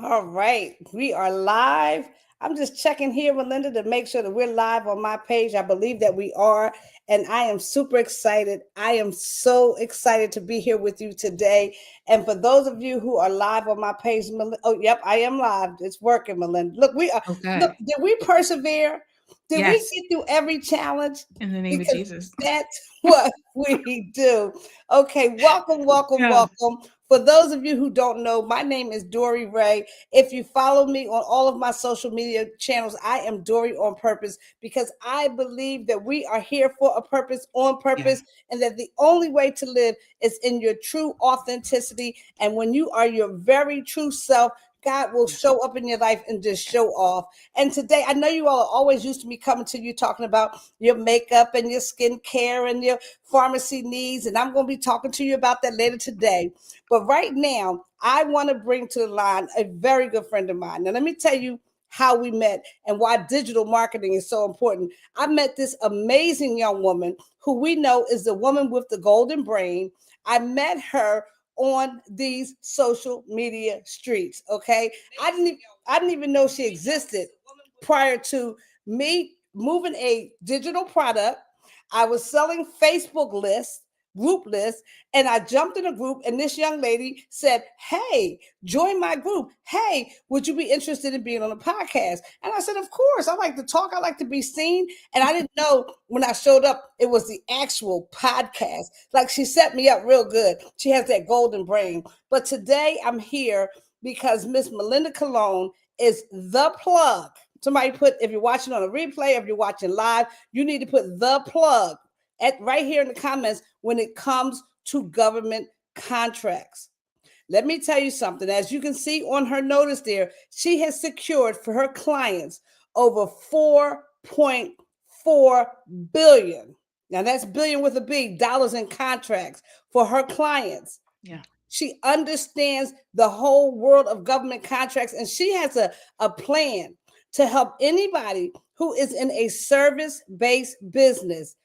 All right, we are live. I'm just checking here, Melinda, to make sure that we're live on my page. I believe that we are, and I am super excited. I am so excited to be here with you today. And for those of you who are live on my page, oh, yep, I am live. It's working, Melinda. Look, we are. Look, Okay. did we persevere? Did we Yes. get through every challenge? In the name of Because Jesus. that's what we do. Okay, welcome, welcome, Yeah. welcome. For those of you who don't know, my name is Dory Ray. If you follow me on all of my social media channels, I am Dory on purpose because I believe that we are here for a purpose, on Yeah. purpose, and that the only way to live is in your true authenticity. And when you are your very true self, God will Yeah. show up in your life and just show off. And today, I know you all are always used to me coming to you talking about your makeup and your skincare and your pharmacy needs. And I'm going to be talking to you about that later today. But right now, I want to bring to the line a very good friend of mine. Now, let me tell you how we met and why digital marketing is so important. I met this amazing young woman who we know is the woman with the golden brain. I met her on these social media streets. Okay. I didn't even know she existed prior to me moving a digital product. I was selling Facebook lists, group lists, and I jumped in a group, and this young lady said, "Hey, join my group. Hey, would you be interested in being on a podcast?" And I said, "Of course. I like to talk. I like to be seen." And I didn't know when I showed up, it was the actual podcast. Like she set me up real good. She has that golden brain. But today I'm here because Miss Melinda Colon is the plug. Somebody put, if you're watching on a replay, if you're watching live, you need to put the plug at right here in the comments when it comes to government contracts. Let me tell you something. As you can see on her notice there, she has secured for her clients over 4.4 billion. Now that's billion with a B dollars in contracts for her clients. Yeah. She understands the whole world of government contracts, and she has a plan to help anybody who is in a service-based business.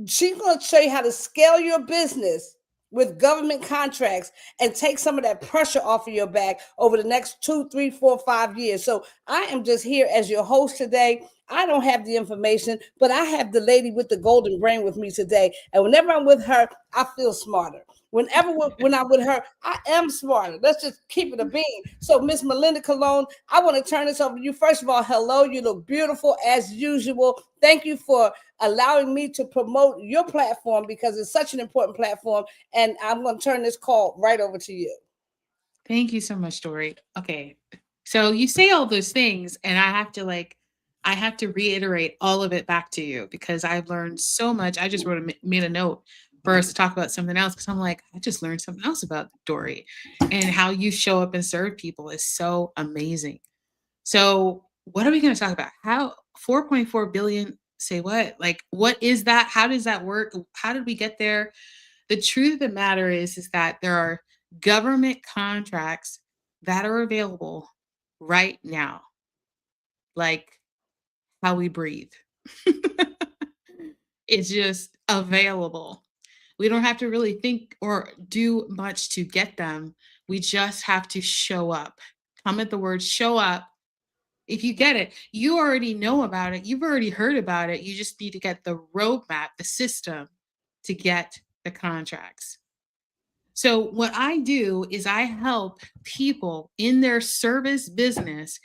She's going to show you how to scale your business with government contracts and take some of that pressure off of your back over the next 2, 3, 4, 5 years. So I am just here as your host today. I don't have the information, but I have the lady with the golden brain with me today. And whenever I'm with her, I feel smarter. When I'm with her, I am smarter. Let's just keep it a bean. So, Miss Melinda Colon, I want to turn this over to you. First of all, hello. You look beautiful as usual. Thank you for allowing me to promote your platform because it's such an important platform. And I'm going to turn this call right over to you. Thank you so much, Dory. Okay. So you say all those things, and I have to reiterate all of it back to you because I've learned so much. I just made a note for us to talk about something else because I'm like, I just learned something else about Dory, and how you show up and serve people is so amazing. So, what are we going to talk about? How 4.4 billion, say what? Like, what is that? How does that work? How did we get there? The truth of the matter is that there are government contracts that are available right now, like how we breathe. It's just available. We don't have to really think or do much to get them. We just have to show up. Comment the word show up. If you get it, you already know about it. You've already heard about it. You just need to get the roadmap, the system to get the contracts. So, what I do is I help people in their service business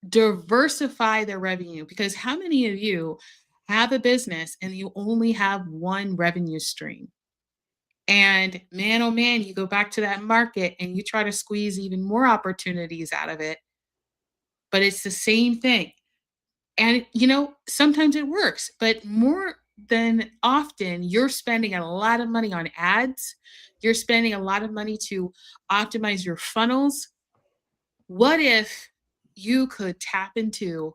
diversify their revenue, because how many of you have a business and you only have one revenue stream? And man, oh man, you go back to that market and you try to squeeze even more opportunities out of it, but it's the same thing. And sometimes it works, but more than often, you're spending a lot of money on ads. You're spending a lot of money to optimize your funnels. What if you could tap into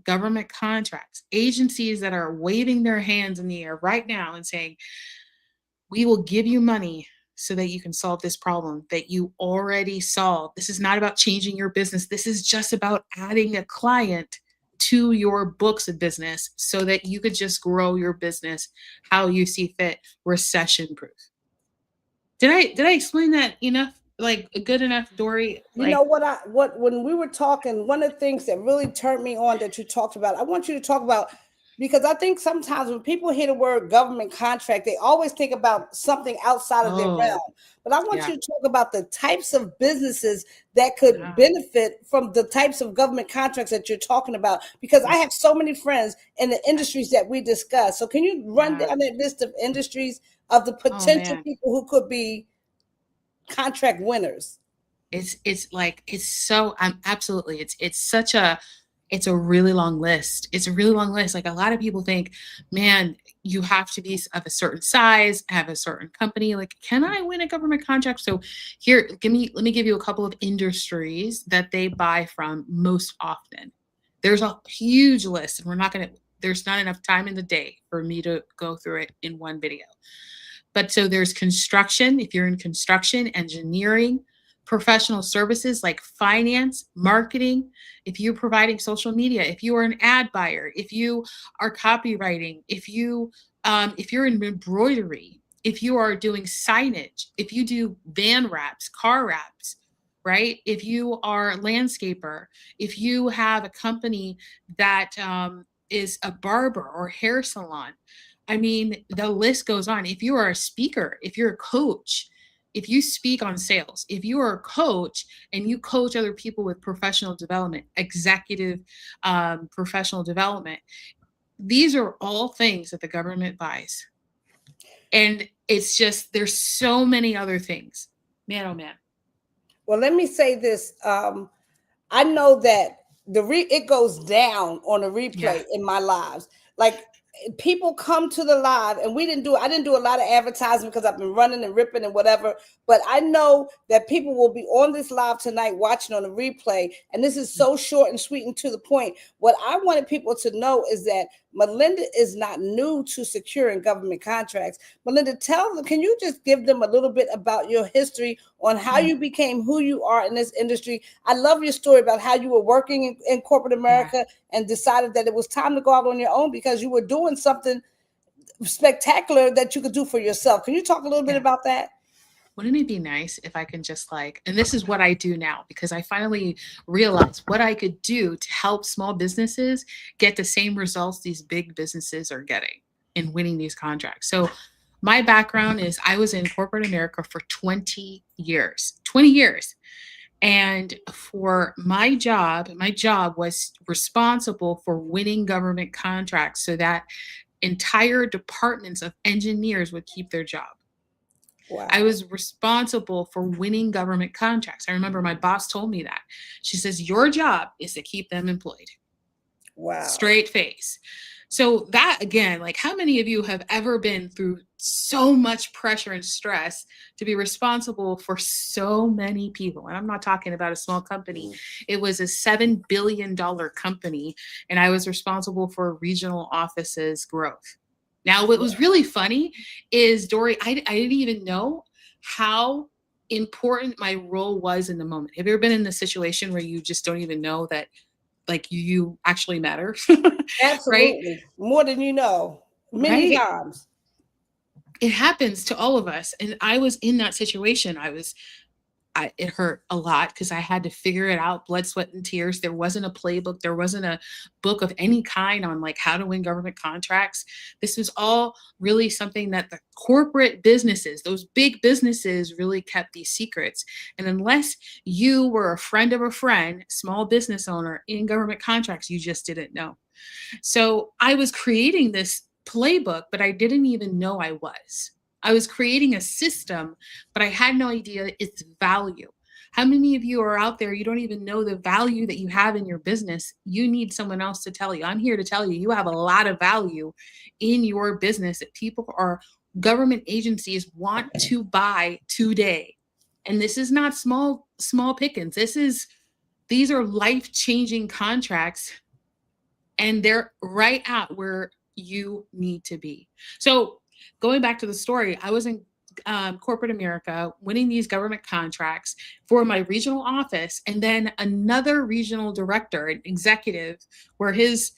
government contracts, agencies that are waving their hands in the air right now and saying, we will give you money so that you can solve this problem that you already solved. This is not about changing your business. This is just about adding a client to your books of business so that you could just grow your business how you see fit, recession proof. Did I explain that enough? like good enough, Dory? You know Like, what when we were talking, one of the things that really turned me on that you talked about, I want you to talk about, because I think sometimes when people hear the word government contract, they always think about something outside of their realm. oh, But I want yeah. you to talk about the types of businesses that could Ah, benefit from the types of government contracts that you're talking about, because I yeah. have so many friends in the Yeah. industries that we discuss. So can you run Yeah. down that list of industries of the Oh potential man. people who could be contract winners? It's like it's so absolutely it's such a it's a really long list. It's a really long list. Like a lot of people think, man, you have to be of a certain size, have a certain company. Like, can I win a government contract? So here, let me give you a couple of industries that they buy from most often. There's a huge list, and there's not enough time in the day for me to go through it in one video. But so there's construction, if you're in construction, engineering, professional services like finance, marketing, if you're providing social media, if you are an ad buyer, if you are copywriting, if you're in embroidery, if you are doing signage, if you do van wraps, car wraps, right? If you are a landscaper, if you have a company that is a barber or hair salon, I mean, the list goes on. If you are a speaker, if you're a coach, if you speak on sales, if you are a coach and you coach other people with professional development, executive professional development, these are all things that the government buys. And it's just, there's so many other things. Man, oh man. Well, let me say this. I know that it goes down on a Yeah. replay in my lives. Like people come to the live, and I didn't do a lot of advertising because I've been running and ripping and whatever. But I know that people will be on this live tonight watching on the replay, and this is so short and sweet and to the point. What I wanted people to know is that Melinda is not new to securing government contracts. Melinda, tell them, can you just give them a little bit about your history on how Mm, you became who you are in this industry? I love your story about how you were working in corporate yeah. America and decided that it was time to go out on your own because you were doing something spectacular that you could do for yourself. Can you talk a little bit Yeah. about that? Wouldn't it be nice if I can just like, and this is what I do now because I finally realized what I could do to help small businesses get the same results these big businesses are getting in winning these contracts. So, my background is I was in corporate America for 20 years. 20 years. And for my job was responsible for winning government contracts so that entire departments of engineers would keep their job. I Wow. was responsible for winning government contracts. I remember my boss told me that. She says, your job is to keep them employed. Wow. Straight face. So, that again, like how many of you have ever been through so much pressure and stress to be responsible for so many people? And I'm not talking about a small company, it was a $7 billion company, and I was responsible for regional offices growth. Now, what was really funny is, Dory, I didn't even know how important my role was in the moment. Have you ever been in a situation where you just don't even know that like you actually matter? Right? Absolutely. More than you know, many Right. times. It happens to all of us. And I was in that situation. It hurt a lot because I had to figure it out, blood, sweat, and tears. There wasn't a playbook. There wasn't a book of any kind on like how to win government contracts. This was all really something that the corporate businesses, those big businesses, really kept these secrets. And unless you were a friend of a friend, small business owner in government contracts, you just didn't know. So I was creating this playbook, but I didn't even know I was. I was creating a system, but I had no idea its value. How many of you are out there, you don't even know the value that you have in your business? You need someone else to tell you. I'm here to tell you, you have a lot of value in your business that government agencies want to buy today. And this is not small pickings. These are life-changing contracts, and they're right at where you need to be. So, going back to the story, I was in corporate America winning these government contracts for my regional office, and then another regional director, an executive, where his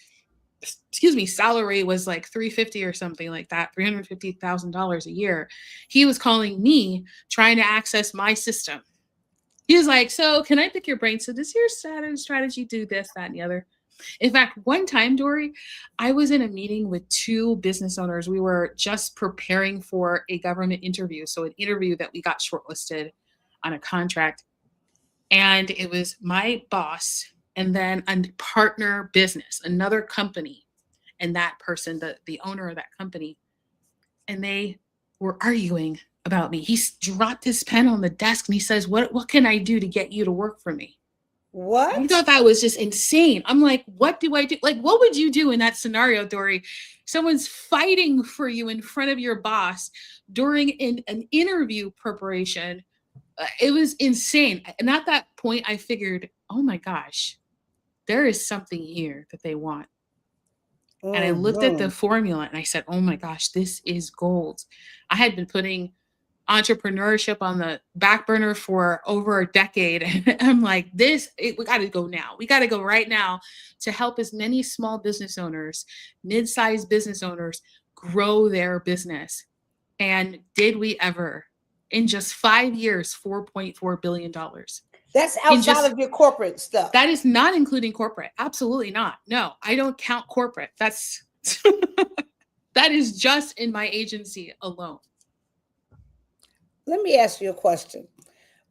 salary was like 350 or something like that, $350,000 a year. He was calling me trying to access my system. He was like, so can I pick your brain? So does your strategy do this, that, and the other? In fact, one time, Dory, I was in a meeting with two business owners. We were just preparing for a government interview. So an interview that we got shortlisted on a contract. And it was my boss and then a partner business, another company, and that person, the owner of that company. And they were arguing about me. He dropped his pen on the desk and he says, what can I do to get you to work for me? I What? thought that was just insane. I'm like, what do I do? Like, what would you do in that scenario, Dory? Someone's fighting for you in front of your boss during an interview preparation. It was insane. And at that point, I figured, oh my gosh, there is something here that they want. And I looked at the Mhm. formula and I said, oh my gosh, this is gold. I had been putting entrepreneurship on the back burner for over a decade. And I'm like, we got to go now. We got to go right now to help as many small business owners, mid-sized business owners grow their business. And did we ever? In just 5 years, $4.4 billion. That's In outside just of your corporate stuff. That is not including corporate. Absolutely not. No, I don't count corporate. That's that is just in my agency alone. Let me ask you a question.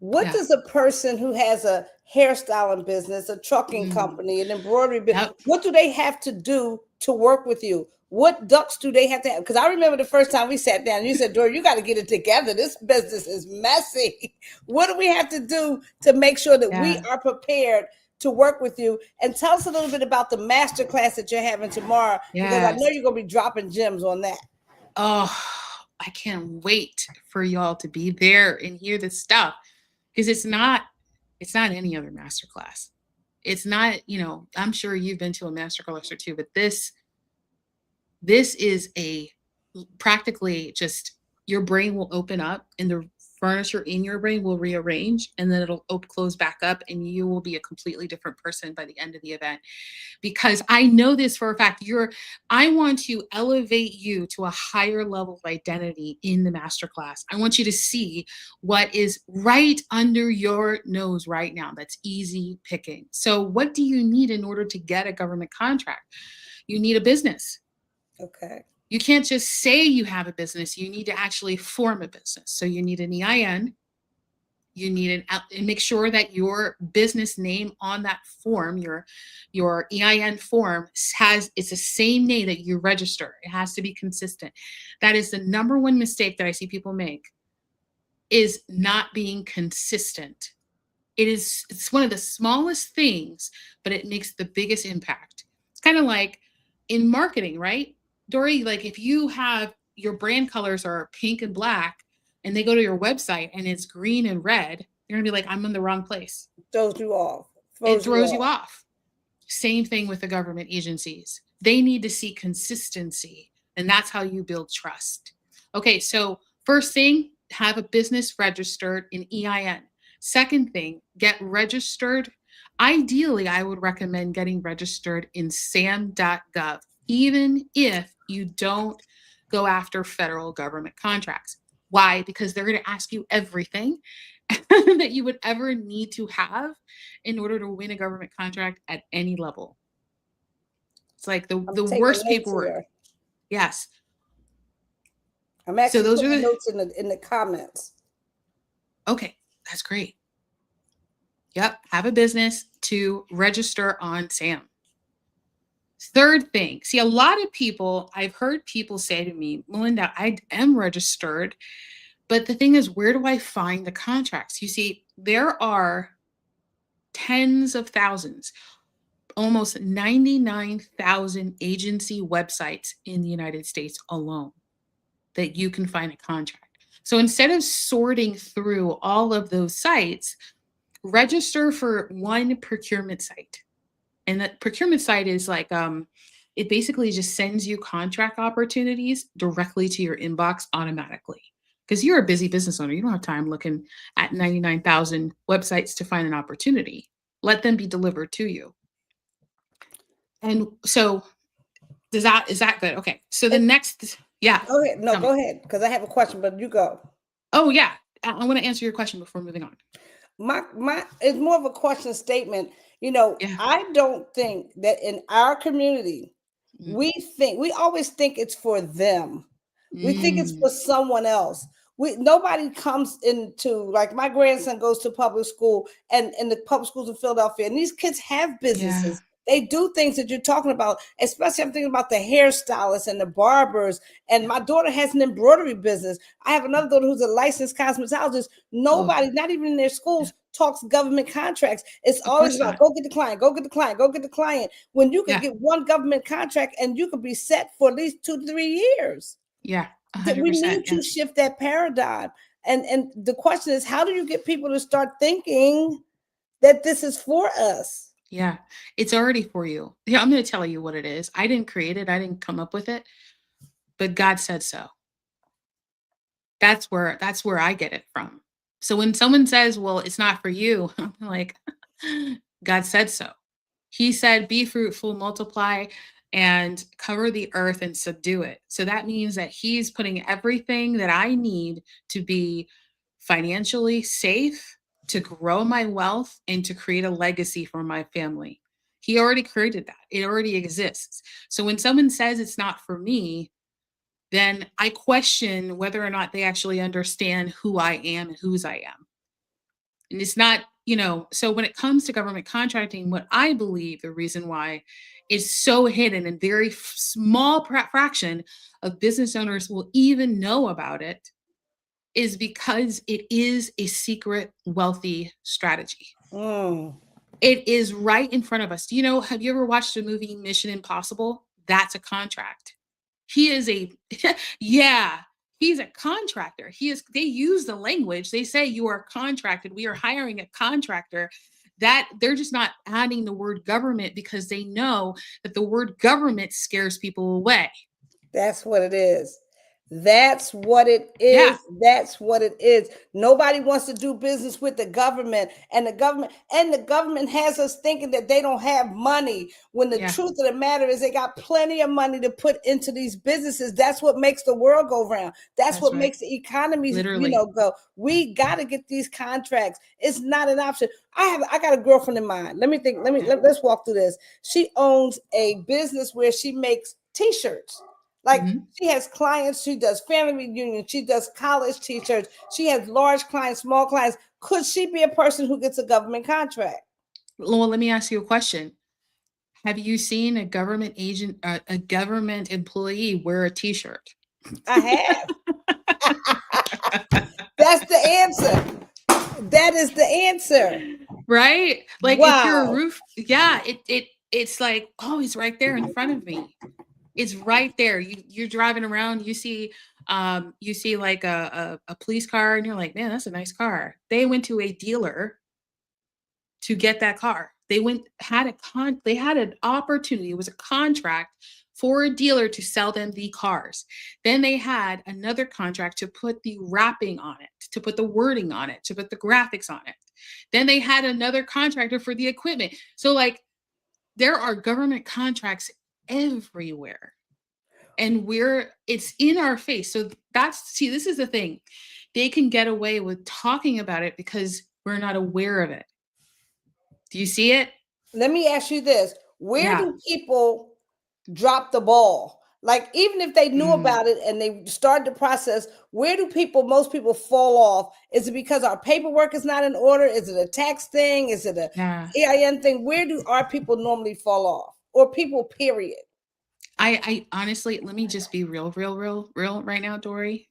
What Yeah. does a person who has a hairstyling business, a trucking company, an embroidery business, Yep. what do they have to do to work with you? What ducks do they have to have? Because I remember the first time we sat down, you said, Dory, you got to get it together. This business is messy. What do we have to do to make sure that we Yeah. are prepared to work with you? And tell us a little bit about the master class that you're having tomorrow, because I know Yes. you're going to be dropping gems on that. Oh, I can't wait for y'all to be there and hear this stuff. Because it's not any other masterclass. It's not, I'm sure you've been to a masterclass or two, but this is practically just your brain will open up and the furniture in your brain will rearrange and then it'll close back up and you will be a completely different person by the end of the event. Because I know this for a fact. I want to elevate you to a higher level of identity in the masterclass. I want you to see what is right under your nose right now. That's easy picking. So what do you need in order to get a government contract? You need a business. Okay. You can't just say you have a business. You need to actually form a business. So you need an EIN. You need and make sure that your business name on that form, your EIN form it's the same name that you register. It has to be consistent. That is the number one mistake that I see people make, is not being consistent. It's one of the smallest things, but it makes the biggest impact. It's kind of like in marketing, right? Dory, like if you have your brand colors are pink and black and they go to your website and it's green and red, you're gonna be like, I'm in the wrong place. Throws you off. It throws you off. Same thing with the government agencies. They need to see consistency, and that's how you build trust. Okay, so first thing, have a business registered in EIN. Second thing, get registered. Ideally, I would recommend getting registered in sam.gov, even if you don't go after federal government contracts. Why? Because they're going to ask you everything that you would ever need to have in order to win a government contract at any level. It's like the worst paperwork. Here. Yes. I'm actually putting notes in the comments. Okay, that's great. Yep, have a business to register on SAM. Third thing, see, a lot of people, I've heard people say to me, Melinda, I am registered, but the thing is, where do I find the contracts? You see, there are tens of thousands, almost 99,000 agency websites in the United States alone that you can find a contract. So instead of sorting through all of those sites, register for one procurement site. And that procurement site is like, it basically just sends you contract opportunities directly to your inbox automatically. Because you're a busy business owner. You don't have time looking at 99,000 websites to find an opportunity. Let them be delivered to you. And so is that good? Okay. So the next, yeah. Go ahead. No, go ahead. Because I have a question, but you go. Oh, yeah. I want to answer your question before moving on. My it's more of a question statement. Yeah. I don't think that in our community, Mm. we always think it's for them. We think it's Mm. for someone else. Nobody comes into, like, my grandson goes to public school, and in the public schools in Philadelphia, and these kids have Yeah. businesses. They do things that you're talking about, especially I'm thinking about the hairstylists and the barbers. And my daughter has an embroidery business. I have another daughter who's a licensed cosmetologist. Oh, Nobody, not even in their yeah. schools, talks government contracts. It's Of always course about not. go get the client, go get the client, go get the client. When you could Yeah. get one government contract and you could be set for at least 2 to 3 years. Yeah. That we 100%. need Yeah. to shift that paradigm. And the question is, how do you get people to start thinking that this is for us? Yeah. It's already for you. Yeah. I'm going to tell you what it is. I didn't create it. I didn't come up with it, but God said so. That's where I get it from. So when someone says, "Well, it's not for you," I'm like, God said so. He said, "Be fruitful, multiply, and cover the earth and subdue it." So that means that he's putting everything that I need to be financially safe, to grow my wealth, and to create a legacy for my family. He already created that. It already exists. So when someone says it's not for me, then I question whether or not they actually understand who I am and whose I am. And it's not, so when it comes to government contracting, what I believe the reason why is so hidden and very small fraction of business owners will even know about it is because it is a secret wealthy strategy. Mm. It is right in front of us. Have you ever watched the movie Mission Impossible? That's a contract. He is a yeah, he's a contractor. They use the language. They say you are contracted. We are hiring a contractor. That they're just not adding the word government because they know that the word government scares people away. That's what it is. That's what it Yeah, is. That's what it is. Nobody wants to do business with the government, and the government has us thinking that they don't have money, when the yeah, truth of the matter is they got plenty of money to put into these businesses. That's what makes the world go round. That's that's what right. makes the economy, Literally. go. We got to get these contracts. It's not an option. I got a girlfriend of mine. Let me think. Yeah. Let's walk through this. She owns a business where she makes t-shirts. Like, Mhm. she has clients, she does family reunions, she does college t-shirts, she has large clients, small clients. Could she be a person who gets a government contract? Well, let me ask you a question. Have you seen a government agent, a government employee wear a t-shirt? I have. That's the answer. That is the answer. Right? Like if you're a Wow. roof, yeah, it's like, oh, he's right there in front of me. It's right there. You're driving around, you see like a police car, and you're like, man, that's a nice car. They went to a dealer to get that car. They had an opportunity. It was a contract for a dealer to sell them the cars. Then they had another contract to put the wrapping on it, to put the wording on it, to put the graphics on it. Then they had another contractor for the equipment. So like there are government contracts everywhere. And it's in our face. So this is the thing. They can get away with talking about it because we're not aware of it. Do you see it? Let me ask you this. Where Yeah. do people drop the ball? Like, even if they knew Mm, about it and they started the process, where do most people fall off? Is it because our paperwork is not in order? Is it a tax thing? Is it a yeah. EIN thing? Where do our people normally fall off? Or people, period? I honestly, let me just be real, real, real, real right now, Dory.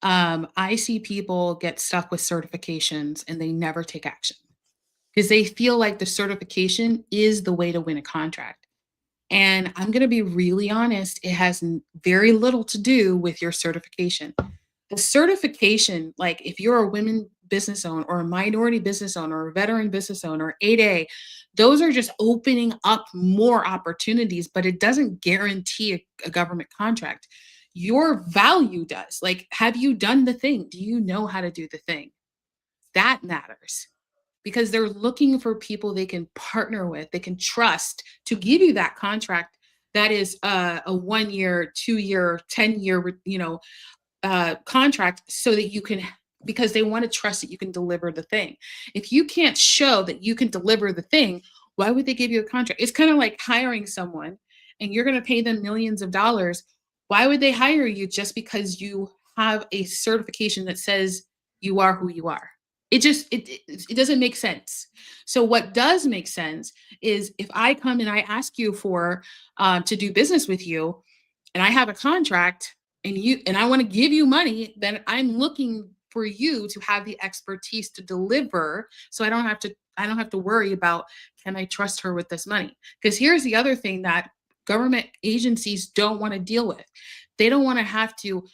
I see people get stuck with certifications and they never take action because they feel like the certification is the way to win a contract. And I'm going to be really honest, it has very little to do with your certification. The certification, like if you're a women business owner or a minority business owner or a veteran business owner, 8A, those are just opening up more opportunities, but it doesn't guarantee a government contract. Your value does. Like, have you done the thing? Do you know how to do the thing? That matters because they're looking for people they can partner with, they can trust to give you that contract that is a 1 year, 2 year, 10 year, contract so that you can because they want to trust that you can deliver the thing. If you can't show that you can deliver the thing, why would they give you a contract? It's kind of like hiring someone and you're going to pay them millions of dollars. Why would they hire you just because you have a certification that says you are who you are? It doesn't make sense. So what does make sense is if I come and I ask you for to do business with you, and I have a contract, and I want to give you money, then I'm looking for you to have the expertise to deliver, so I don't have to worry about, can I trust her with this money? Because here's the other thing that government agencies don't want to deal with. They don't want to have to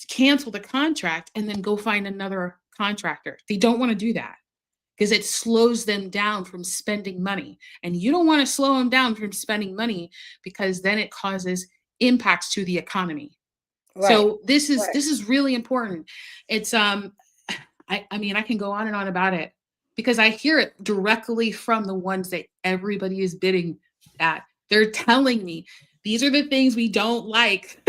cancel the contract and then go find another contractor. They don't want to do that because it slows them down from spending money. And you don't want to slow them down from spending money because then it causes impacts to the economy. Right. So this is really important. It's I mean, I can go on and on about it because I hear it directly from the ones that everybody is bidding at. They're telling me these are the things we don't like.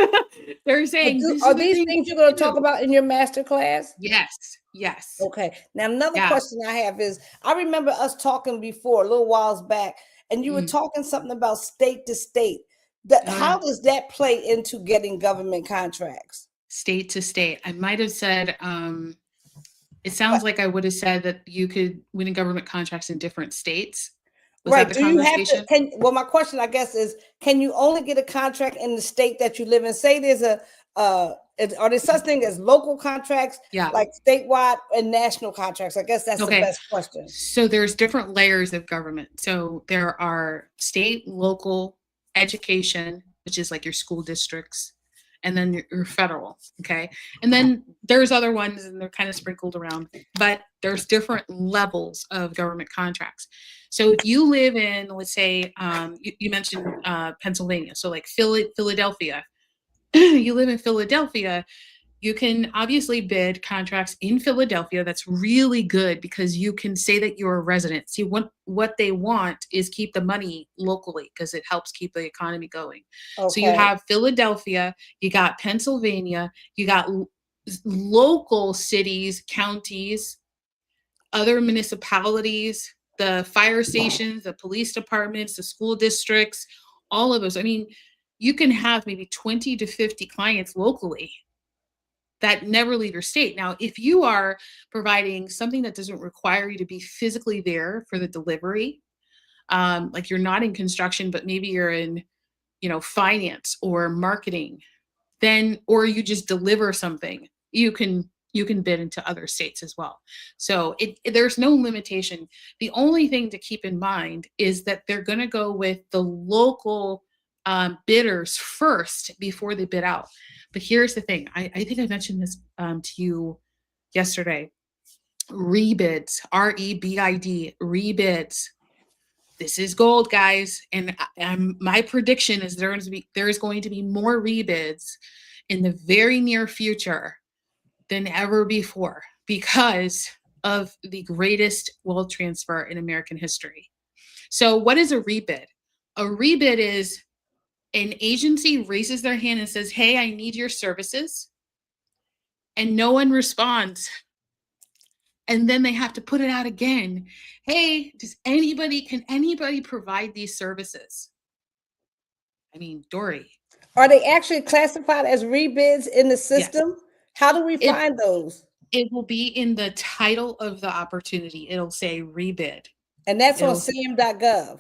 They're saying, are these things you're going to talk about in your master class? Yes. Yes. Okay. Now, another question I have is, I remember us talking before a little whiles back, and you were talking something about state to state. How does that play into getting government contracts? State to state. I might have said, it sounds like I would have said that you could win government contracts in different states. Right. Do you have to, well, my question, I guess, is, can you only get a contract in the state that you live in? Say there's are there such thing as local contracts, like statewide and national contracts? I guess that's the best question. So there's different layers of government. So there are state, local, education, which is like your school districts, and then your federal. Okay. And then there's other ones and they're kind of sprinkled around, but there's different levels of government contracts. So if you live in, let's say, you mentioned Pennsylvania. So like Philadelphia, you live in Philadelphia, you can obviously bid contracts in Philadelphia. That's really good because you can say that you're a resident. See, what they want is keep the money locally because it helps keep the economy going. Okay. So you have Philadelphia, you got Pennsylvania, you got local cities, counties, other municipalities, the fire stations, the police departments, the school districts, all of those. I mean, you can have maybe 20 to 50 clients locally that never leave your state. Now, if you are providing something that doesn't require you to be physically there for the delivery, like you're not in construction, but maybe you're in, finance or marketing, then, or you just deliver something, you can bid into other states as well. So there's no limitation. The only thing to keep in mind is that they're going to go with the local bidders first before they bid out. But here's the thing. I think I mentioned this to you yesterday. Rebids, REBID, rebids. This is gold, guys. And my prediction is there is going to be more rebids in the very near future than ever before because of the greatest wealth transfer in American history. So what is a rebid? A rebid is an agency raises their hand and says, hey, I need your services. And no one responds. And then they have to put it out again. Hey, can anybody provide these services? I mean, Dory. Are they actually classified as rebids in the system? Yes. How do we find those? It will be in the title of the opportunity. It'll say rebid. And that's on SAM.gov.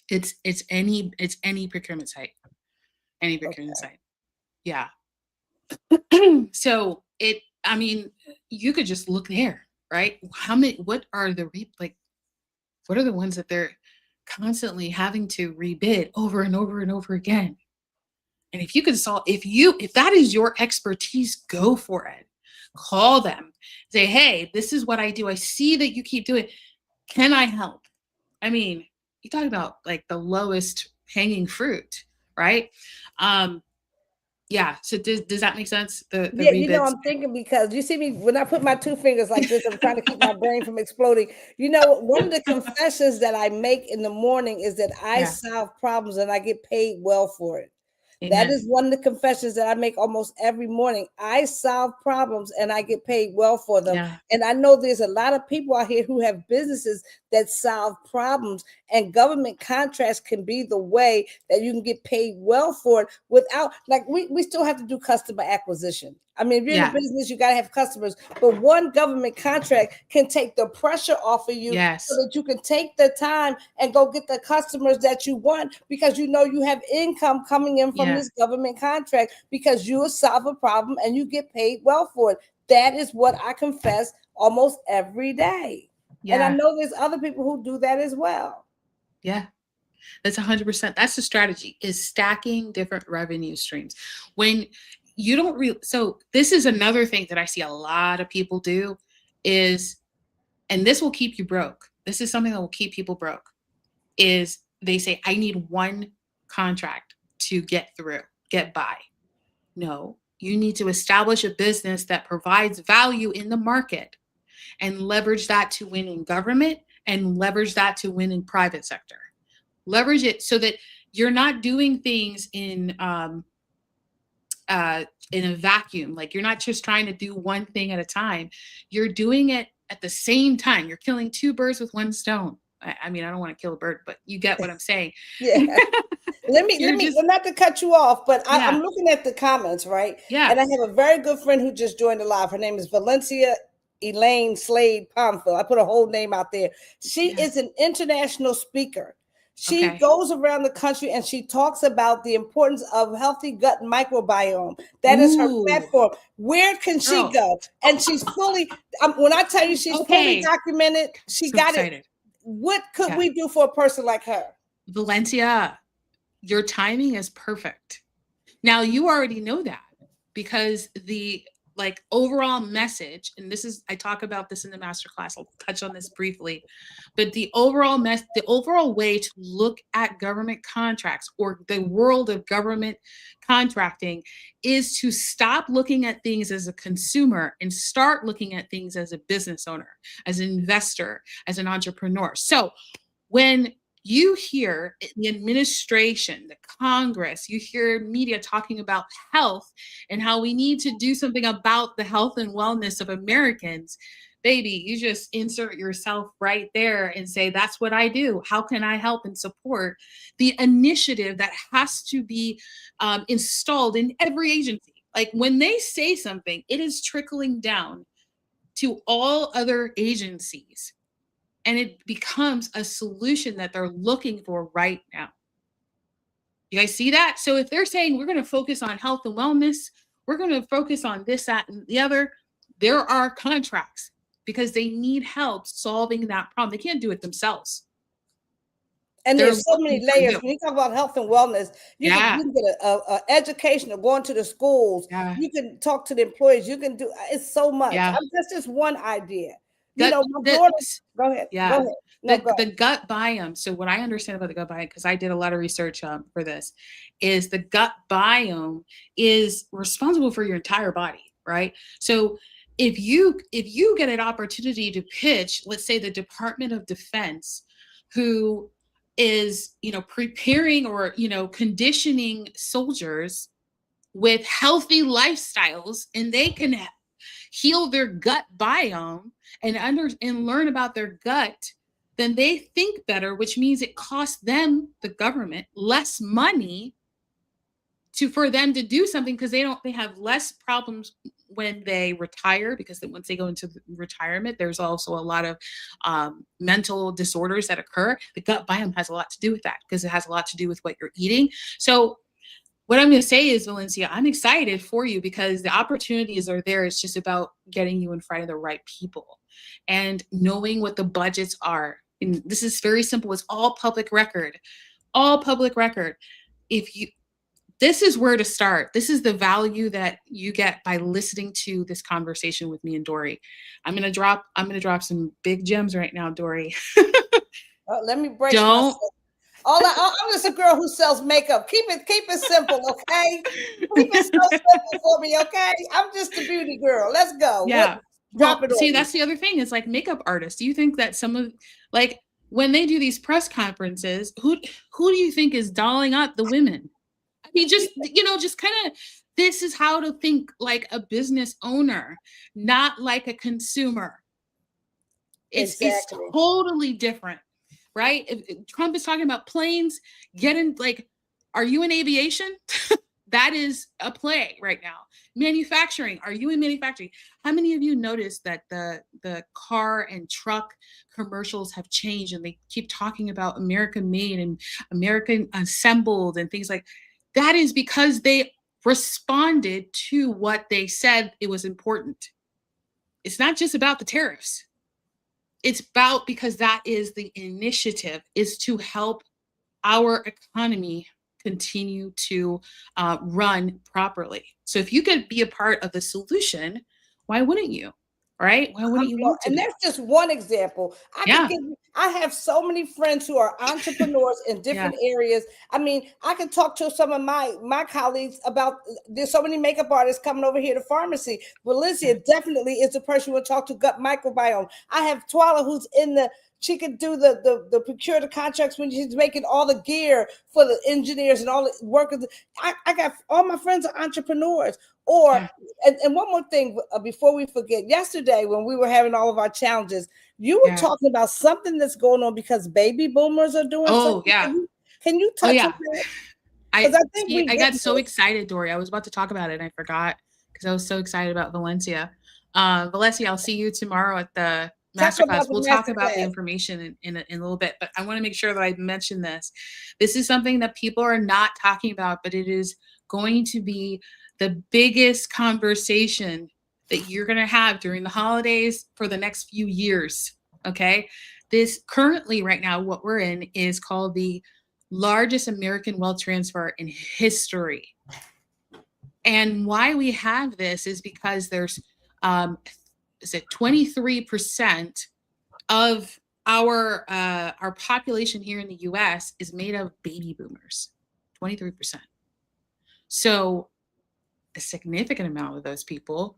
It's any procurement site. Any procurement site. Yeah. So you could just look there, right? What are the ones that they're constantly having to rebid over and over and over again? And if you can solve, if that is your expertise, go for it. Call them. Say, hey, this is what I do. I see that you keep doing it. Can I help? I mean, you talk about like the lowest hanging fruit, right? Yeah. So does that make sense? Yeah, I'm thinking because you see me when I put my two fingers like this, I'm trying to keep my brain from exploding. One of the confessions that I make in the morning is that I solve problems and I get paid well for it. That Amen. is one of the confessions that I make almost every morning. I solve problems and I get paid well for them. Yeah. And I know there's a lot of people out here who have businesses that solve problems, and government contracts can be the way that you can get paid well for it without, like, we still have to do customer acquisition. I mean, if you're in Yeah. a business, you got to have customers, but one government contract can take the pressure off of you Yes. so that you can take the time and go get the customers that you want, because you know you have income coming in from Yeah. this government contract because you will solve a problem and you get paid well for it. That is what I confess almost every day. And I Yeah. know there's other people who do that as well. Yeah. That's 100%. That's the strategy, is stacking different revenue streams. When you don't so this is another thing that I see a lot of people do is, and this will keep you broke. This is something that will keep people broke, is they say, I need one contract to get by. No, you need to establish a business that provides value in the market and leverage that to win in government and leverage that to win in private sector. Leverage it so that you're not doing things in a vacuum. Like, you're not just trying to do one thing at a time. You're doing it at the same time. You're killing two birds with one stone. I mean, I don't want to kill a bird, but you get what I'm saying. Yeah. Let me not to cut you off, but I'm looking at the comments, right? Yeah. And I have a very good friend who just joined the live. Her name is Valencia Elaine Slade Pomfil. I put a whole name out there. She is an international speaker. She goes around the country and she talks about the importance of healthy gut microbiome. That is her platform. Where can she go? And she's fully, when I tell you she's fully documented, she got it. What could we do for a person like her? Valencia, your timing is perfect. Now, you already know that, because the overall message, and I talk about this in the masterclass, I'll touch on this briefly, but the overall way to look at government contracts or the world of government contracting is to stop looking at things as a consumer and start looking at things as a business owner, as an investor, as an entrepreneur. So when you hear the administration, the Congress, you hear media talking about health and how we need to do something about the health and wellness of Americans, baby, you just insert yourself right there and say, that's what I do. How can I help and support the initiative that has to be installed in every agency? Like, when they say something, it is trickling down to all other agencies. And it becomes a solution that they're looking for right now. You guys see that? So if they're saying we're going to focus on health and wellness, we're going to focus on this, that, and the other, there are contracts, because they need help solving that problem. They can't do it themselves. And there's so many layers. When you talk about health and wellness, you can get an education of going to the schools. You can talk to the employees. You can do, it's so much. That's just one idea. My daughter, go ahead. Yeah. Go ahead. The gut biome. So what I understand about the gut biome, because I did a lot of research for this, is the gut biome is responsible for your entire body, right? So if you get an opportunity to pitch, let's say the Department of Defense, who is, preparing or, conditioning soldiers with healthy lifestyles, and they can heal their gut biome and learn about their gut, then they think better, which means it costs them, the government, less money for them to do something, because they have less problems when they retire, because once they go into retirement, there's also a lot of mental disorders that occur. The gut biome has a lot to do with that, because it has a lot to do with what you're eating. So what I'm going to say is, Valencia, I'm excited for you, because the opportunities are there. It's just about getting you in front of the right people and knowing what the budgets are. And this is very simple. It's all public record. This is where to start. This is the value that you get by listening to this conversation with me and Dory. I'm going to drop some big gems right now, Dory. Let me brace myself. I'm just a girl who sells makeup. Keep it simple, okay? Keep it so simple for me, okay? I'm just a beauty girl. Let's go. Yeah. That's the other thing. It's like makeup artists. Do you think that when they do these press conferences, who do you think is dolling up the women? He just, just kind of, this is how to think like a business owner, not like a consumer. It's Exactly. totally different, right? If Trump is talking about planes, getting like, are you in aviation? That is a play right now. Manufacturing, are you in manufacturing? How many of you noticed that the car and truck commercials have changed and they keep talking about American made and American assembled and things like that? Is because they responded to what they said it was important. It's not just about the tariffs. It's about, because that is the initiative, is to help our economy continue to run properly. So if you could be a part of the solution, why wouldn't you? Right? Why wouldn't you want to And be? that's just one example. Yeah. I have so many friends who are entrepreneurs in different areas. I mean, I can talk to some of my colleagues about, there's so many makeup artists coming over here to pharmacy. Valencia definitely is the person we'll talk to, gut microbiome. I have Twala, who's in the, she could do the procure the contracts when she's making all the gear for the engineers and all the workers. I got all my friends are entrepreneurs. Or and one more thing before we forget, yesterday when we were having all of our challenges, you were talking about something that's going on because baby boomers are doing something. Yeah. Can you touch on that? Because I think I got so excited, Dory. I was about to talk about it and I forgot because I was so excited about Valencia. Valencia, I'll see you tomorrow at the masterclass. We'll talk about the information in a little bit, but I want to make sure that I mention this. This is something that people are not talking about, but it is going to be the biggest conversation that you're going to have during the holidays for the next few years. Okay. This currently right now, what we're in is called the largest American wealth transfer in history. And why we have this is because there's, is it 23% of our population here in the US is made of baby boomers, 23%. So a significant amount of those people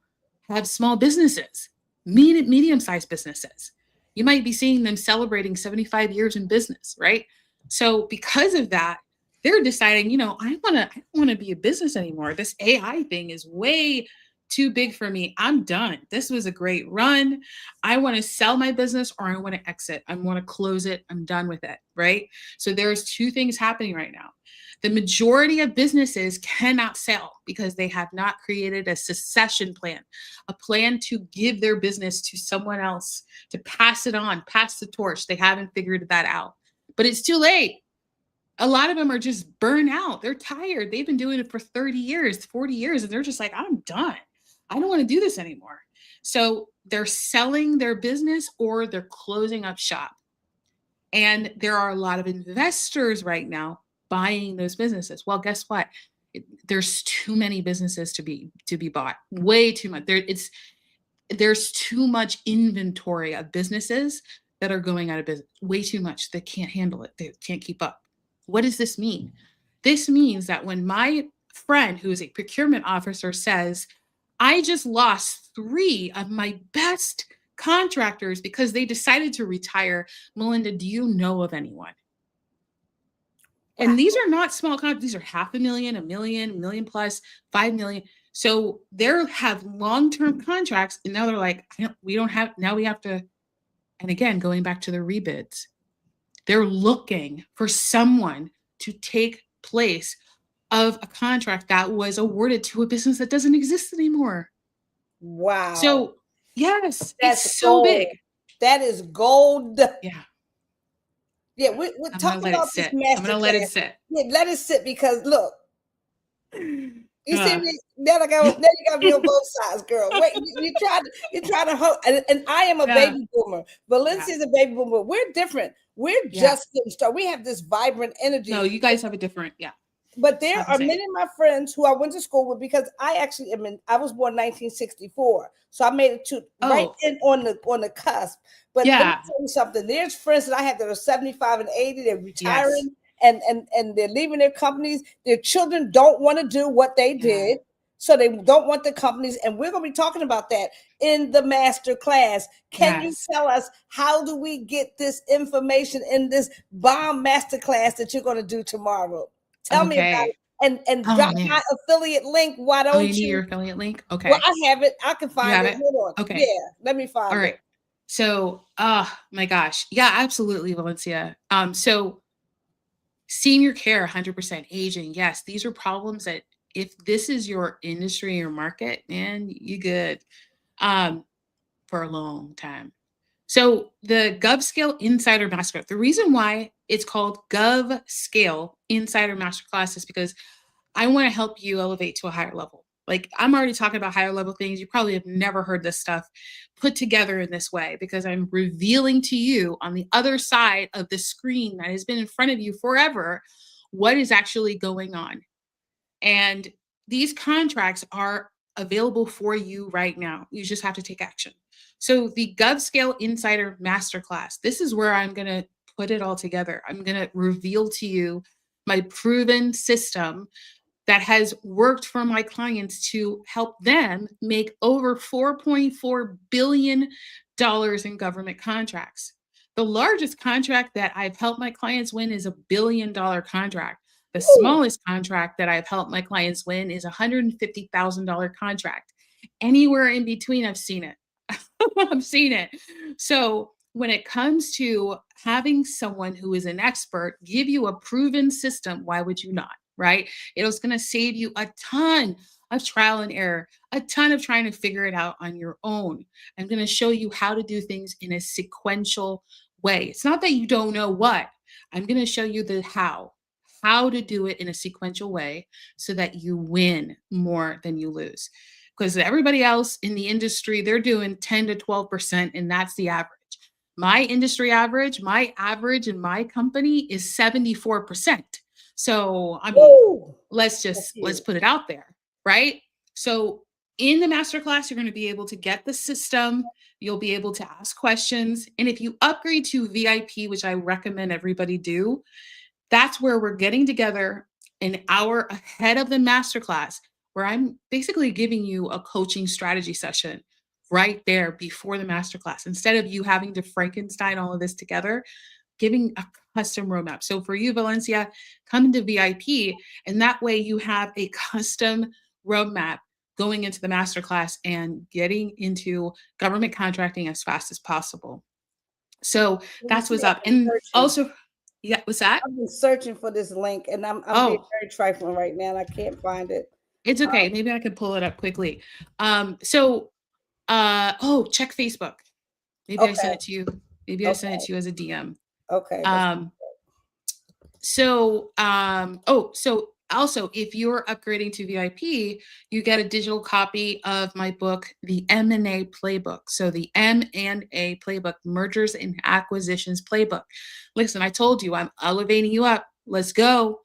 have small businesses, medium-sized businesses. You might be seeing them celebrating 75 years in business, right? So because of that, they're deciding, I don't want to be a business anymore. This AI thing is way too big for me. I'm done. This was a great run. I want to sell my business or I want to exit. I want to close it. I'm done with it, right? So there's two things happening right now. The majority of businesses cannot sell because they have not created a succession plan, a plan to give their business to someone else, to pass it on, pass the torch. They haven't figured that out, but it's too late. A lot of them are just burnt out. They're tired. They've been doing it for 30 years, 40 years, and they're just like, I'm done. I don't want to do this anymore. So they're selling their business or they're closing up shop. And there are a lot of investors right now buying those businesses. Well, guess what? There's too many businesses to be bought. Way too much. There's too much inventory of businesses that are going out of business. Way too much. They can't handle it. They can't keep up. What does this mean? This means that when my friend, who is a procurement officer, says, I just lost 3 of my best contractors because they decided to retire. Melinda, do you know of anyone? And these are not small contracts. These are $500,000, $1 million, $1 million plus, $5 million. So they have long-term contracts. And now they're like, we have to, and again, going back to the rebids, they're looking for someone to take place of a contract that was awarded to a business that doesn't exist anymore. Wow. So yes, it's so big. That is gold. Yeah. Yeah, we're talking about this masterclass. I'm going to let it sit. Yeah, let it sit because look, you see me. Now you got to be on both sides, girl. Wait, you try to hope, and I am a baby boomer. Valencia is a baby boomer. We're different. We're just getting started. We have this vibrant energy. No, you guys have a different, But there are many of my friends who I went to school with because I was born 1964, so I made it to right in on the cusp. But let me tell you something. There's friends that I have that are 75 and 80. They're retiring and they're leaving their companies. Their children don't want to do what they did, so they don't want the companies. And we're going to be talking about that in the master class. Can you tell us how do we get this information in this bomb master class that you're going to do tomorrow? Tell me about it. and Oh drop my man. affiliate link. Why Oh, you don't need you? your affiliate link? Well, Okay. I have it. I can You find have it. it? Hold on. Okay. Yeah, let me All find right. it. So, oh my gosh. Yeah, absolutely, Valencia. So senior care, 100% aging. Yes, these are problems that if this is your industry or market, man, you good um, for a long time. So the GovScale Insider Masterclass, the reason why it's called GovScale Insider Masterclass is because I want to help you elevate to a higher level. Like I'm already talking about higher level things. You probably have never heard this stuff put together in this way because I'm revealing to you on the other side of the screen that has been in front of you forever what is actually going on. And these contracts are available for you right now. You just have to take action. So the GovScale Insider Masterclass, this is where I'm going to put it all together. I'm going to reveal to you my proven system that has worked for my clients to help them make over $4.4 billion in government contracts. The largest contract that I've helped my clients win is $1 billion contract. The Ooh, smallest contract that I've helped my clients win is a $150,000 contract. Anywhere in between, I've seen it. I've seen it. So when it comes to having someone who is an expert give you a proven system, why would you not? Right? It's going to save you a ton of trial and error, a ton of trying to figure it out on your own. I'm going to show you how to do things in a sequential way. It's not that you don't know what, I'm going to show you the how to do it in a sequential way so that you win more than you lose because everybody else in the industry they're doing 10 to 12% and that's the average. My industry average, my average in my company is 74%. So I mean, ooh, that's let's huge. put it out there, right? So in the masterclass you're going to be able to get the system, you'll be able to ask questions, and if you upgrade to VIP, which I recommend everybody do, that's where we're getting together an hour ahead of the masterclass, where I'm basically giving you a coaching strategy session right there before the masterclass. Instead of you having to Frankenstein all of this together, giving a custom roadmap. So for you, Valencia, come into VIP, and that way you have a custom roadmap going into the masterclass and getting into government contracting as fast as possible. So Let me that's see. what's up. I've been And searching. also, yeah, what's that? I've been searching for this link, and I'm being Oh, very trifling right now. And I can't find it. it's okay. Maybe I could pull it up quickly. So oh, check Facebook. Maybe I sent Okay, it to you. Maybe I sent it okay, to you as a DM. okay. Let's. Um so also if you're upgrading to VIP, you get a digital copy of my book, The M&A Playbook. So the M&A Playbook, Mergers and Acquisitions Playbook. Listen, I told you I'm elevating you up. Let's go.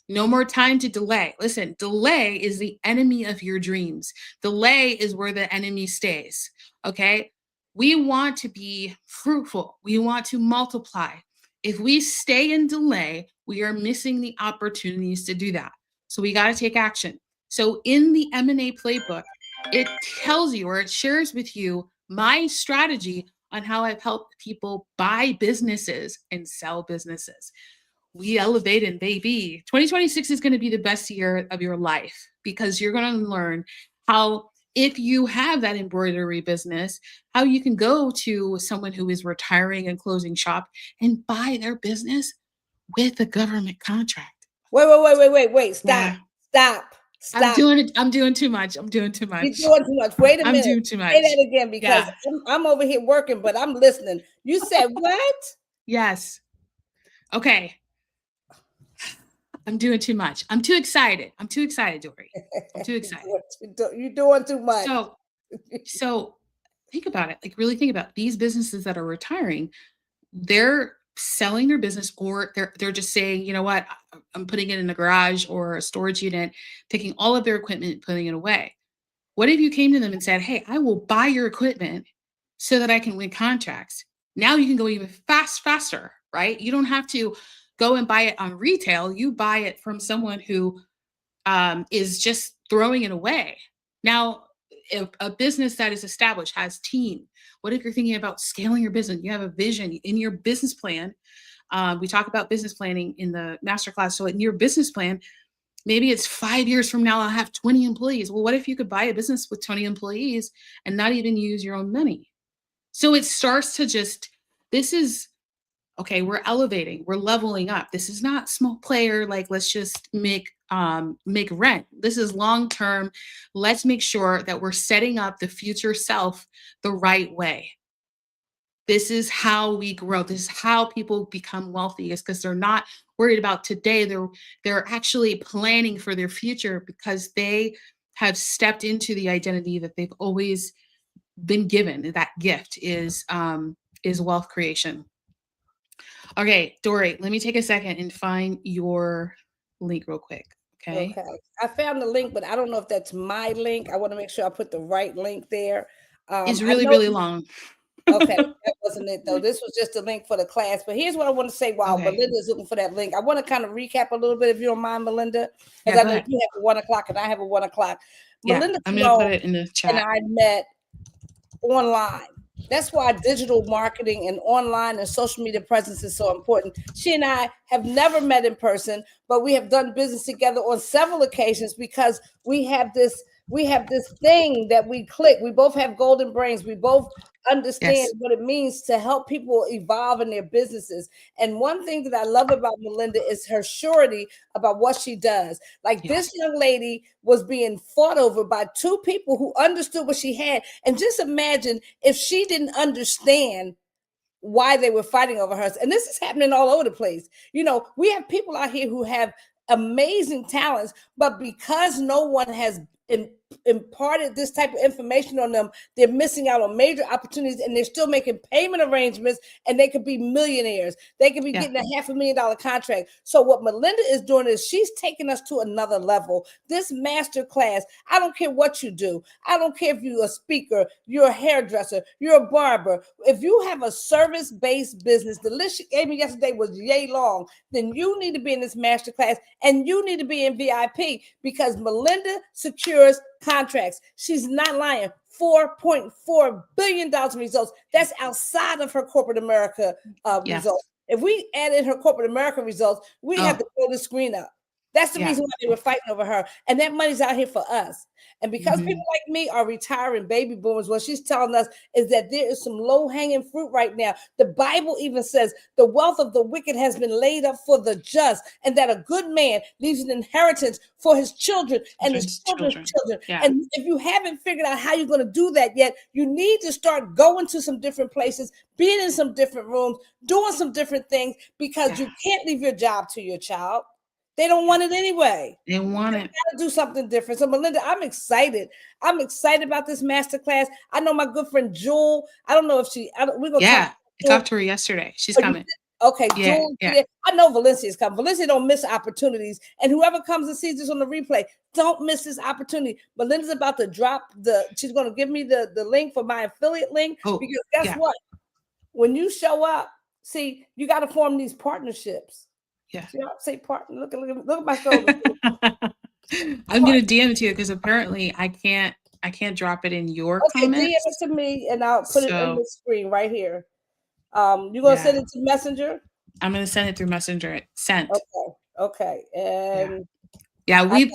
No more time to delay. Listen, delay is the enemy of your dreams. Delay is where the enemy stays. Okay. We want to be fruitful, we want to multiply. If we stay in delay, we are missing the opportunities to do that. So we got to take action. So in the M&A playbook, it tells you or it shares with you my strategy on how I've helped people buy businesses and sell businesses. We elevated, baby. 2026 is going to be the best year of your life because you're going to learn how, if you have that embroidery business, how you can go to someone who is retiring and closing shop and buy their business with a government contract. Wait. Stop. Yeah. Stop. I'm Stop. doing it. I'm doing too much. I'm doing too You're much. doing too much. Wait a I'm minute. doing too Say much. that again because Yeah. I'm over here working, but I'm listening. You said what? Yes. Okay. I'm doing too much. I'm too excited. I'm too excited, Dory. I'm too excited. You're doing too much. So, so think about it. Like really think about these businesses that are retiring. They're selling their business, or they're just saying, you know what, I'm putting it in a garage or a storage unit, taking all of their equipment, and putting it away. What if you came to them and said, "Hey, I will buy your equipment so that I can win contracts." Now you can go even faster, right? You don't have to go and buy it on retail. You buy it from someone who is just throwing it away. Now, if a business that is established has team, what if you're thinking about scaling your business? You have a vision in your business plan. We talk about business planning in the masterclass. So in your business plan, Maybe it's 5 years from now, I'll have 20 employees. Well, what if you could buy a business with 20 employees and not even use your own money? So it starts to just, this is, okay, we're elevating, we're leveling up. This is not small player, like let's just make rent. This is long term. Let's make sure that we're setting up the future self the right way. This is how we grow. This is how people become wealthy, is because they're not worried about today. They're actually planning for their future because they have stepped into the identity that they've always been given. That gift is wealth creation. Okay, Dory, let me take a second and find your link real quick. Okay. Okay. I found the link, but I don't know if that's my link. I want to make sure I put the right link there. It's I really, know. really long. Okay, that wasn't it though. This was just a link for the class. But here's what I want to say while Okay. Melinda is looking for that link. I want to kind of recap a little bit, if you don't mind, Melinda, because Yeah, I go know ahead. you have a 1 o'clock and I have a 1 o'clock. Yeah, Melinda I'm gonna put Cologne it in the and chat. I met online. That's why digital marketing and online and social media presence is so important. She and I have never met in person, but we have done business together on several occasions because we have this thing that we click. We both have golden brains. We both understand Yes. what it means to help people evolve in their businesses. And one thing that I love about Melinda is her surety about what she does. Like Yes. this young lady was being fought over by two people who understood what she had. And just imagine if she didn't understand why they were fighting over her. And this is happening all over the place. You know, we have people out here who have amazing talents, but because no one has imparted this type of information on them, they're missing out on major opportunities, and they're still making payment arrangements, and they could be millionaires. They could be getting a $500,000 contract. So what Melinda is doing is she's taking us to another level. This master class, I don't care what you do. I don't care if you're a speaker, you're a hairdresser, you're a barber. If you have a service-based business, the list she gave me yesterday was yay long, then you need to be in this master class, and you need to be in VIP, because Melinda secures contracts. She's not lying. $4.4 billion in results. That's outside of her corporate America results. If we add in her corporate America results, we have to blow the screen up. That's the reason why they were fighting over her. And that money's out here for us. And because people like me are retiring baby boomers, what she's telling us is that there is some low-hanging fruit right now. The Bible even says the wealth of the wicked has been laid up for the just, and that a good man leaves an inheritance for his children and his children's children. Yeah. And if you haven't figured out how you're going to do that yet, you need to start going to some different places, being in some different rooms, doing some different things, because you can't leave your job to your child. They don't want it anyway. They want it. Got to do something different. So Melinda, I'm excited. I'm excited about this masterclass. I know my good friend Jewel. I don't know if we're gonna I talked to her yesterday. She's coming. Okay, Jewel. I know Valencia's coming. Valencia don't miss opportunities. And whoever comes and sees this on the replay, don't miss this opportunity. Melinda's about to drop she's gonna give me the link for my affiliate link. Because guess what? When you show up, see, you got to form these partnerships. Yeah. See, say partner. Look at my shoulder. I'm gonna DM it to you because apparently I can't drop it in your comments. DM it to me and I'll put it on the screen right here. You're gonna send it to Messenger? I'm gonna send it through Messenger. Sent. Okay. And we've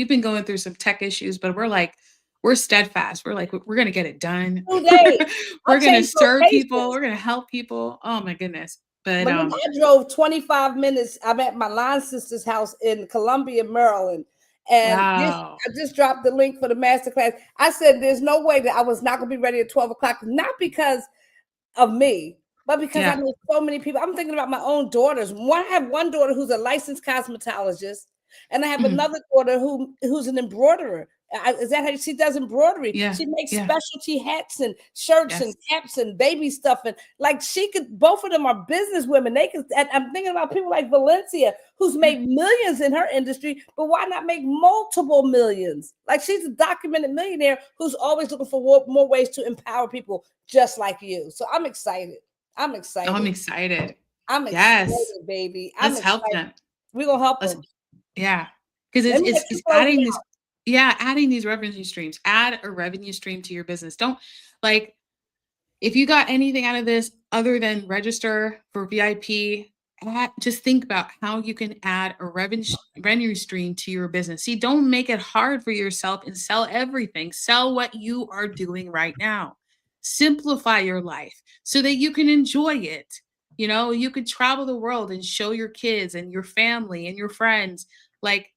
been going through some tech issues, but we're steadfast. We're gonna get it done. We're gonna serve people. We're gonna help people. Oh my goodness. But I drove 25 minutes. I'm at my line sister's house in Columbia, Maryland. And I just dropped the link for the masterclass. I said there's no way that I was not going to be ready at 12 o'clock, not because of me, but because I know so many people. I'm thinking about my own daughters. I have one daughter who's a licensed cosmetologist, and I have another daughter who's an embroiderer. Is that how she does embroidery? She makes specialty hats and shirts and caps and baby stuff. And both of them are business women. I'm thinking about people like Valencia, who's made millions in her industry, but why not make multiple millions? Like, she's a documented millionaire who's always looking for more ways to empower people just like you. So I'm excited. I'm excited. I'm excited. I'm excited, baby. Let's help them. We're going to help them. Yeah. Because it's adding this. Yeah, adding these revenue streams. Add a revenue stream to your business. Don't, if you got anything out of this other than register for VIP, just think about how you can add a revenue stream to your business. See, don't make it hard for yourself and sell everything. Sell what you are doing right now. Simplify your life so that you can enjoy it. You know, you could travel the world and show your kids and your family and your friends, like,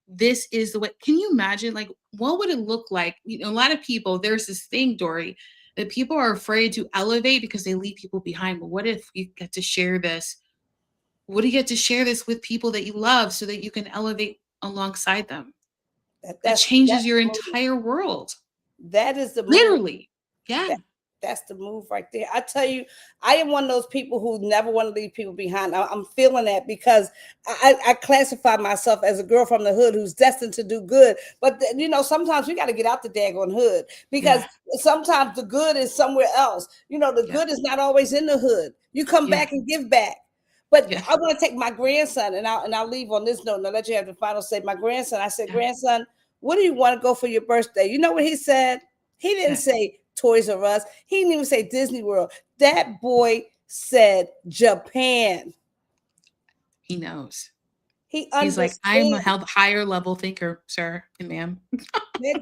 this is the way. Can you imagine, like, what would it look like? You know, a lot of people, there's this thing, Dory, that people are afraid to elevate because they leave people behind. But what if you get to share this? What do you get to share this with people that you love so that you can elevate alongside them? That That's changes the your move. entire world. That is the move. Literally. Yeah. That's the move right there. I tell you, I am one of those people who never want to leave people behind. I'm feeling that because I classify myself as a girl from the hood who's destined to do good. But you know, sometimes we got to get out the daggone hood because sometimes the good is somewhere else. You know, the good is not always in the hood. You come back and give back. But I want to take my grandson, and I'll leave on this note, and I'll let you have the final say. My grandson, I said, grandson, what do you want to go for your birthday? You know what he said? He didn't say Toys R Us. He didn't even say Disney World. That boy said Japan. He knows. He's like, I'm a higher level thinker, sir and ma'am.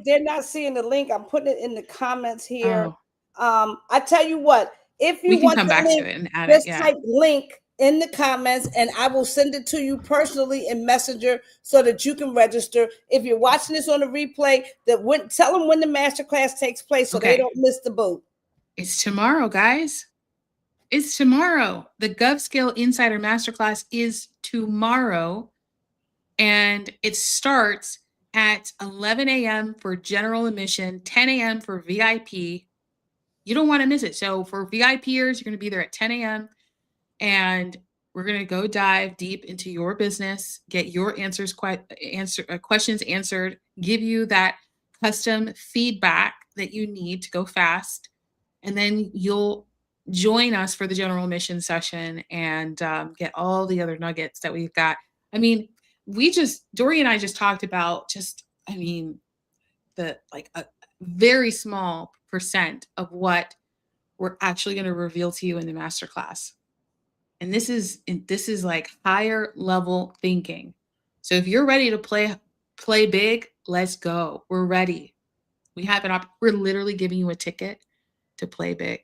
They're not seeing the link. I'm putting it in the comments here. I tell you what, if you want come back link, to it and add just it. type link in the comments and I will send it to you personally in Messenger so that you can register. If you're watching this on the replay, tell them when the masterclass takes place so they don't miss the boat. It's tomorrow, guys. It's tomorrow. The GovScale Insider Masterclass is tomorrow, and it starts at 11 a.m. for general admission, 10 a.m. for VIP. You don't want to miss it. So for VIPers, you're going to be there at 10 a.m. and we're going to go dive deep into your business, get your questions answered, give you that custom feedback that you need to go fast. And then you'll join us for the general admission session and get all the other nuggets that we've got. I mean, Dory and I just talked about a very small percent of what we're actually going to reveal to you in the masterclass. And this is like higher level thinking. So if you're ready to play big, let's go. We're ready. We have we're literally giving you a ticket to play big.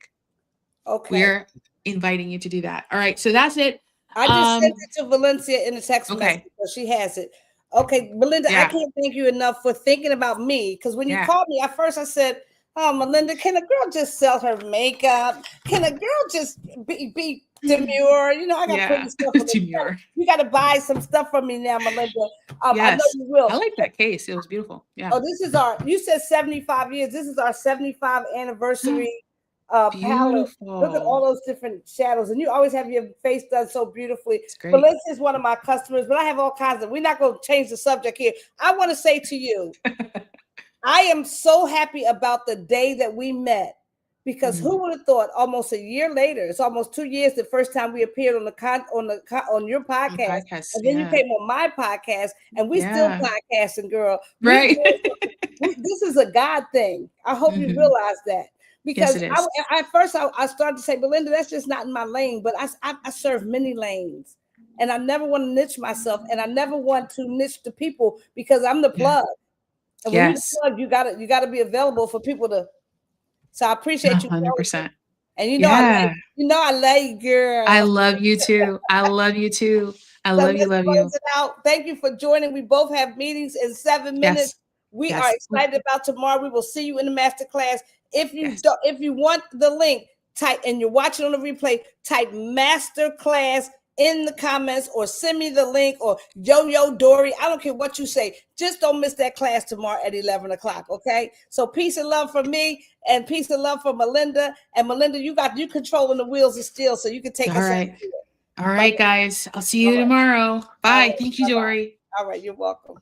Okay. We're inviting you to do that. All right. So that's it. I just sent it to Valencia in the text message, so she has it. Okay, Melinda, I can't thank you enough for thinking about me, because when you called me, at first I said, oh, Melinda, can a girl just sell her makeup? Can a girl just be demure? You know, I got pretty stuff. Demure. You got to buy some stuff from me now, Melinda. I know you will. I like that case. It was beautiful. Yeah. Oh, this is you said 75 years. This is our 75 anniversary palette. Look at all those different shadows, and you always have your face done so beautifully. Valencia is one of my customers, but I have all kinds of. We're not going to change the subject here. I want to say to you, I am so happy about the day that we met, because who would have thought? Almost a year later, it's almost 2 years. The first time we appeared on your podcast, and then you came on my podcast, and we still podcasting, girl. Right. This is a God thing. I hope you realize that. Because at first I started to say, Belinda, that's just not in my lane. But I serve many lanes, and I never want to niche myself, and I never want to niche the people, because I'm the plug. And when you're the plug, you gotta be available for people to. So I appreciate you 100%. And I love you, girl. I love you too. I love you too. I love you. Love you. Thank you for joining. We both have meetings in 7 minutes. We are excited about tomorrow. We will see you in the masterclass. If you want the link, type, and you're watching on the replay, type masterclass in the comments, or send me the link, or Yo Dory. I don't care what you say. Just don't miss that class tomorrow at 11 o'clock. Okay. So peace and love from me, and peace and love from Melinda. And Melinda, you controlling the wheels of steel, so you can take us. All right, guys. I'll see you tomorrow. Bye. Thank you, Dory. All right. You're welcome.